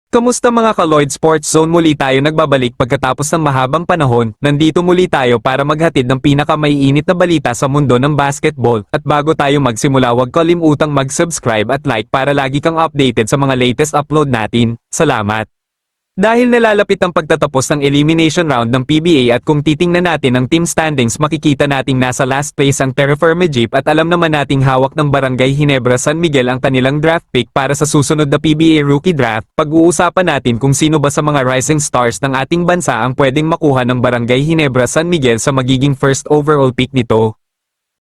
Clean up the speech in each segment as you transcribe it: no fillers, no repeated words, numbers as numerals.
Kamusta mga ka-Lloyd Sports Zone, muli tayo nagbabalik pagkatapos ng mahabang panahon. Nandito muli tayo para maghatid ng pinakamaiinit na balita sa mundo ng basketball. At bago tayo magsimula, huwag kalimutang mag-subscribe at like para lagi kang updated sa mga latest upload natin. Salamat! Dahil nalalapit ang pagtatapos ng elimination round ng PBA at kung titingnan natin ang team standings, makikita nating nasa last place ang Terra Firma Jeep at alam naman nating hawak ng Barangay Ginebra San Miguel ang kanilang draft pick para sa susunod na PBA Rookie Draft. Pag-uusapan natin kung sino ba sa mga rising stars ng ating bansa ang pwedeng makuha ng Barangay Ginebra San Miguel sa magiging first overall pick nito.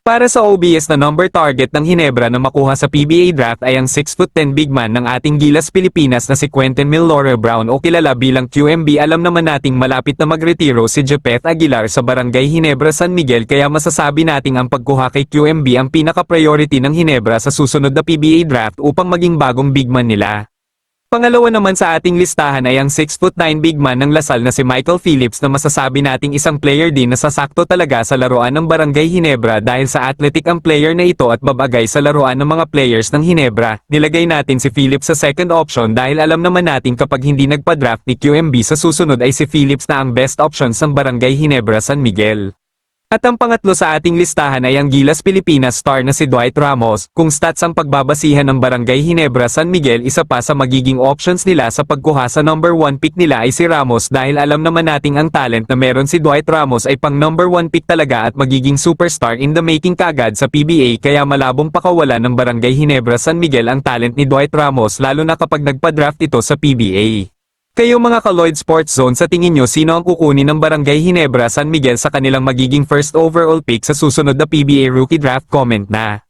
Para sa OBS na number target ng Ginebra na makuha sa PBA draft ay ang 6'10" big man ng ating Gilas Pilipinas na si Quentin Milore Brown o kilala bilang QMB. Alam naman nating malapit na magretiro si Jepeth Aguilar sa Barangay Ginebra San Miguel, kaya masasabi nating ang pagkuha kay QMB ang pinaka-priority ng Ginebra sa susunod na PBA draft upang maging bagong big man nila. Pangalawa naman sa ating listahan ay ang 6'9" big man ng Lasal na si Michael Phillips na masasabi nating isang player din na sasakto talaga sa laruan ng Barangay Ginebra dahil sa athletic ang player na ito at babagay sa laruan ng mga players ng Ginebra. Nilagay natin si Phillips sa second option dahil alam naman natin kapag hindi nagpa-draft ni QMB sa susunod ay si Phillips na ang best option ng Barangay Ginebra San Miguel. At ang pangatlo sa ating listahan ay ang Gilas Pilipinas star na si Dwight Ramos. Kung stats ang pagbabasihan ng Barangay Ginebra San Miguel, isa pa sa magiging options nila sa pagkuha sa number 1 pick nila ay si Ramos dahil alam naman nating ang talent na meron si Dwight Ramos ay pang number 1 pick talaga at magiging superstar in the making kagad sa PBA, kaya malabong pakawalan ng Barangay Ginebra San Miguel ang talent ni Dwight Ramos lalo na kapag nagpa-draft ito sa PBA. Kayo mga ka-Lloyd Sports Zone, sa tingin nyo sino ang kukunin ng Barangay Ginebra San Miguel sa kanilang magiging first overall pick sa susunod na PBA Rookie Draft? Comment na.